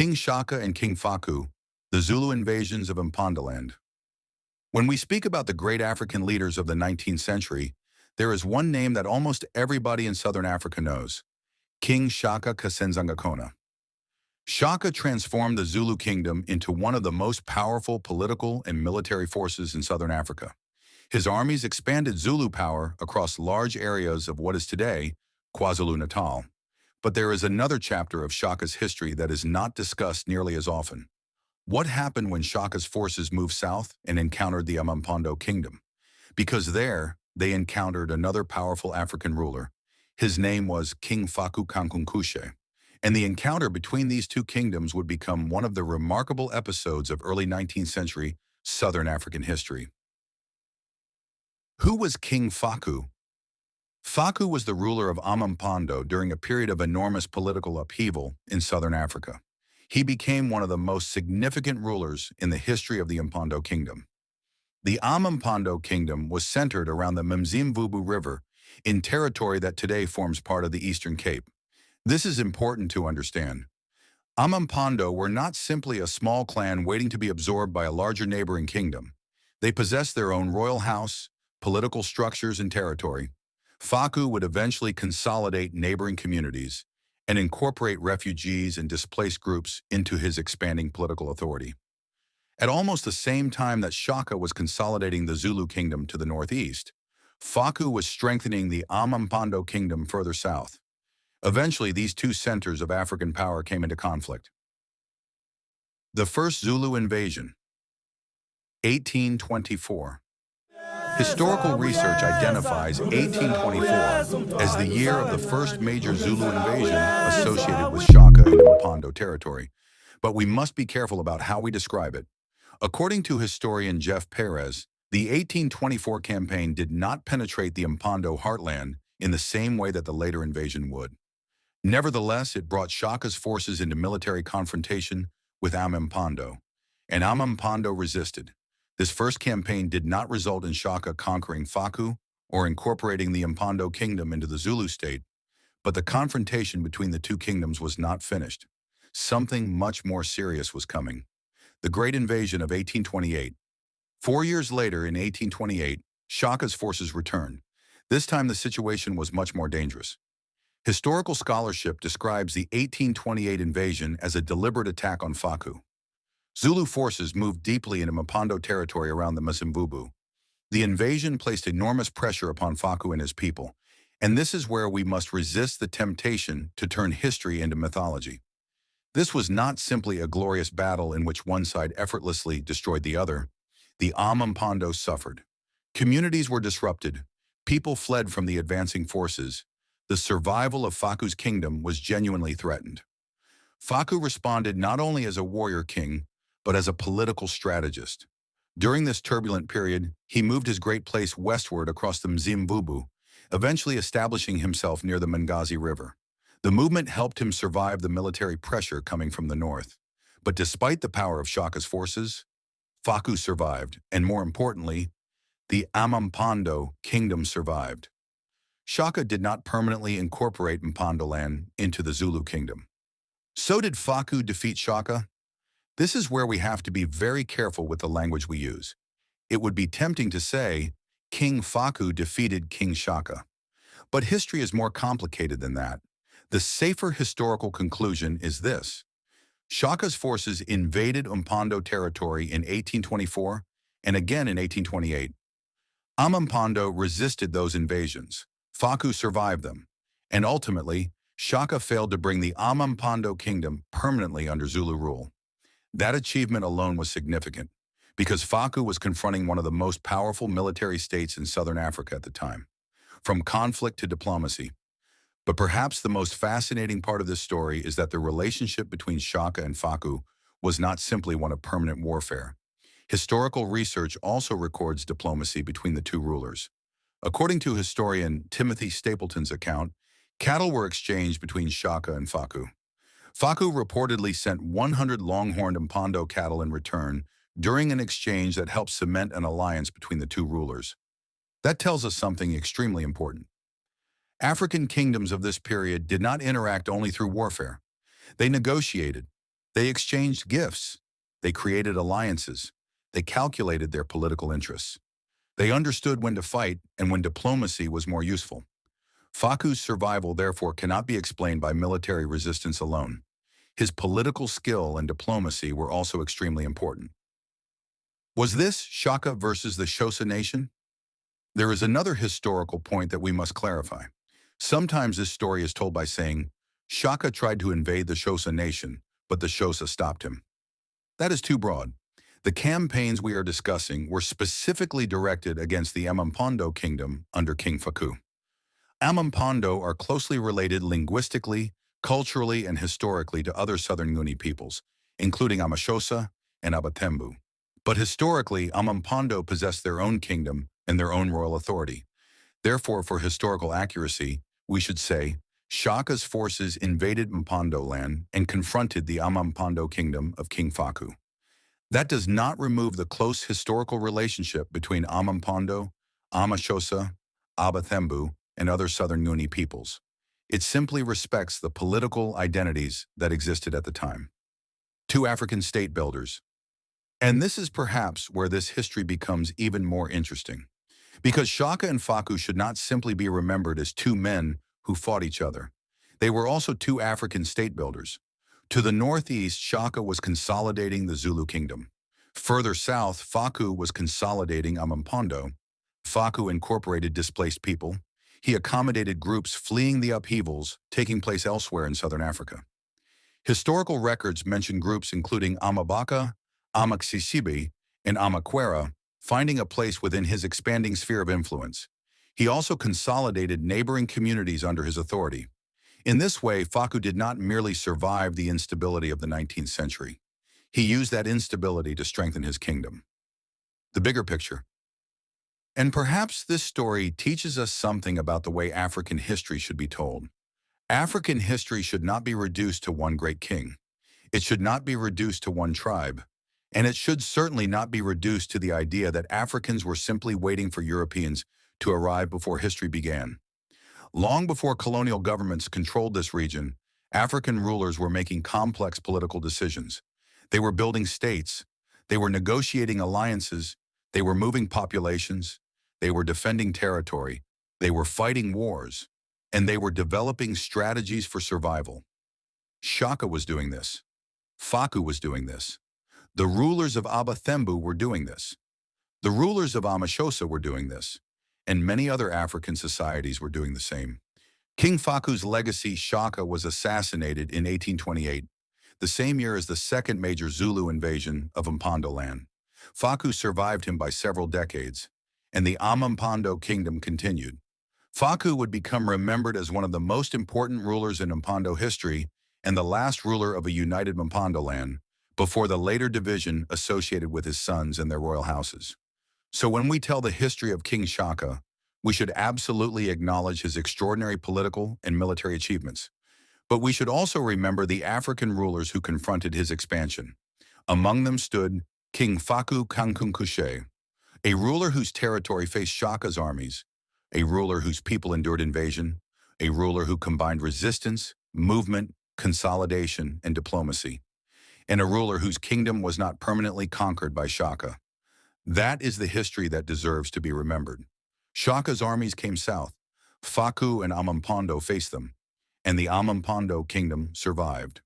King Shaka and King Faku, the Zulu invasions of Mpondoland. When we speak about the great African leaders of the 19th century, there is one name that almost everybody in southern Africa knows: King Shaka kaNgqungqushe. Shaka transformed the Zulu Kingdom into one of the most powerful political and military forces in southern Africa. His armies expanded Zulu power across large areas of what is today KwaZulu-Natal. But there is another chapter of Shaka's history that is not discussed nearly as often. What happened when Shaka's forces moved south and encountered the amaMpondo kingdom? Because there, they encountered another powerful African ruler. His name was King Faku kaNgqungqushe. And the encounter between these two kingdoms would become one of the remarkable episodes of early 19th century Southern African history. Who was King Faku? Faku was the ruler of amaMpondo during a period of enormous political upheaval in southern Africa. He became one of the most significant rulers in the history of the Mpondo kingdom. The amaMpondo kingdom was centered around the Mzimvubu River in territory that today forms part of the Eastern Cape. This is important to understand. amaMpondo were not simply a small clan waiting to be absorbed by a larger neighboring kingdom. They possessed their own royal house, political structures, and territory. Faku would eventually consolidate neighboring communities and incorporate refugees and displaced groups into his expanding political authority. At almost the same time that Shaka was consolidating the Zulu Kingdom to the northeast, Faku was strengthening the amaMpondo kingdom further south. Eventually, these two centers of African power came into conflict. The First Zulu Invasion, 1824. Historical research identifies 1824 as the year of the first major Zulu invasion associated with Shaka and Mpondo territory, but we must be careful about how we describe it. According to historian Jeff Perez, the 1824 campaign did not penetrate the Mpondo heartland in the same way that the later invasion would. Nevertheless, it brought Shaka's forces into military confrontation with amaMpondo, and amaMpondo resisted. This first campaign did not result in Shaka conquering Faku or incorporating the Mpondo kingdom into the Zulu state, but the confrontation between the two kingdoms was not finished. Something much more serious was coming: the Great Invasion of 1828. 4 years later, in 1828, Shaka's forces returned. This time the situation was much more dangerous. Historical scholarship describes the 1828 invasion as a deliberate attack on Faku. Zulu forces moved deeply into Mpondo territory around the Mzimvubu. The invasion placed enormous pressure upon Faku and his people, and this is where we must resist the temptation to turn history into mythology. This was not simply a glorious battle in which one side effortlessly destroyed the other. The amaMpondo suffered. Communities were disrupted. People fled from the advancing forces. The survival of Faku's kingdom was genuinely threatened. Faku responded not only as a warrior king, but as a political strategist. During this turbulent period, he moved his great place westward across the Mzimvubu, eventually establishing himself near the Mangazi River. The movement helped him survive the military pressure coming from the north. But despite the power of Shaka's forces, Faku survived, and more importantly, the amaMpondo kingdom survived. Shaka did not permanently incorporate Mpondoland into the Zulu kingdom. So did Faku defeat Shaka? This is where we have to be very careful with the language we use. It would be tempting to say, King Faku defeated King Shaka. But history is more complicated than that. The safer historical conclusion is this: Shaka's forces invaded Mpondo territory in 1824 and again in 1828. amaMpondo resisted those invasions. Faku survived them, and ultimately, Shaka failed to bring the amaMpondo kingdom permanently under Zulu rule. That achievement alone was significant, because Faku was confronting one of the most powerful military states in southern Africa at the time, from conflict to diplomacy. But perhaps the most fascinating part of this story is that the relationship between Shaka and Faku was not simply one of permanent warfare. Historical research also records diplomacy between the two rulers. According to historian Timothy Stapleton's account, cattle were exchanged between Shaka and Faku. Faku reportedly sent 100 long-horned Mpondo cattle in return during an exchange that helped cement an alliance between the two rulers. That tells us something extremely important. African kingdoms of this period did not interact only through warfare. They negotiated. They exchanged gifts. They created alliances. They calculated their political interests. They understood when to fight and when diplomacy was more useful. Faku's survival, therefore, cannot be explained by military resistance alone. His political skill and diplomacy were also extremely important. Was this Shaka versus the Xhosa nation? There is another historical point that we must clarify. Sometimes this story is told by saying, Shaka tried to invade the Xhosa nation, but the Xhosa stopped him. That is too broad. The campaigns we are discussing were specifically directed against the amaMpondo kingdom under King Faku. amaMpondo are closely related linguistically, culturally, and historically to other southern Nguni peoples, including amaXhosa and amaThembu. But historically, amaMpondo possessed their own kingdom and their own royal authority. Therefore, for historical accuracy, we should say, Shaka's forces invaded Mpondoland and confronted the amaMpondo kingdom of King Faku. That does not remove the close historical relationship between amaMpondo, amaXhosa, amaThembu, and other southern Nguni peoples. It simply respects the political identities that existed at the time. Two African state builders. And this is perhaps where this history becomes even more interesting. Because Shaka and Faku should not simply be remembered as two men who fought each other. They were also two African state builders. To the northeast, Shaka was consolidating the Zulu Kingdom. Further south, Faku was consolidating amaMpondo. Faku incorporated displaced people. He accommodated groups fleeing the upheavals taking place elsewhere in southern Africa. Historical records mention groups including amaBaka, amaXisibi, and amaQuera, finding a place within his expanding sphere of influence. He also consolidated neighboring communities under his authority. In this way, Faku did not merely survive the instability of the 19th century. He used that instability to strengthen his kingdom. The bigger picture. And perhaps this story teaches us something about the way African history should be told. African history should not be reduced to one great king. It should not be reduced to one tribe. And it should certainly not be reduced to the idea that Africans were simply waiting for Europeans to arrive before history began. Long before colonial governments controlled this region, African rulers were making complex political decisions. They were building states. They were negotiating alliances. They were moving populations. They were defending territory. They were fighting wars. And they were developing strategies for survival. Shaka was doing this. Faku was doing this. The rulers of amaThembu were doing this. The rulers of amaXhosa were doing this. And many other African societies were doing the same. King Faku's legacy, Shaka, was assassinated in 1828, the same year as the second major Zulu invasion of Mpondoland. Faku survived him by several decades, and the amaMpondo kingdom continued. Faku would become remembered as one of the most important rulers in Mpondo history and the last ruler of a united Mpondoland, before the later division associated with his sons and their royal houses. So when we tell the history of King Shaka, we should absolutely acknowledge his extraordinary political and military achievements. But we should also remember the African rulers who confronted his expansion. Among them stood King Faku kaNgqungqushe, a ruler whose territory faced Shaka's armies, a ruler whose people endured invasion, a ruler who combined resistance, movement, consolidation, and diplomacy, and a ruler whose kingdom was not permanently conquered by Shaka. That is the history that deserves to be remembered. Shaka's armies came south. Faku and amaMpondo faced them, and the amaMpondo kingdom survived.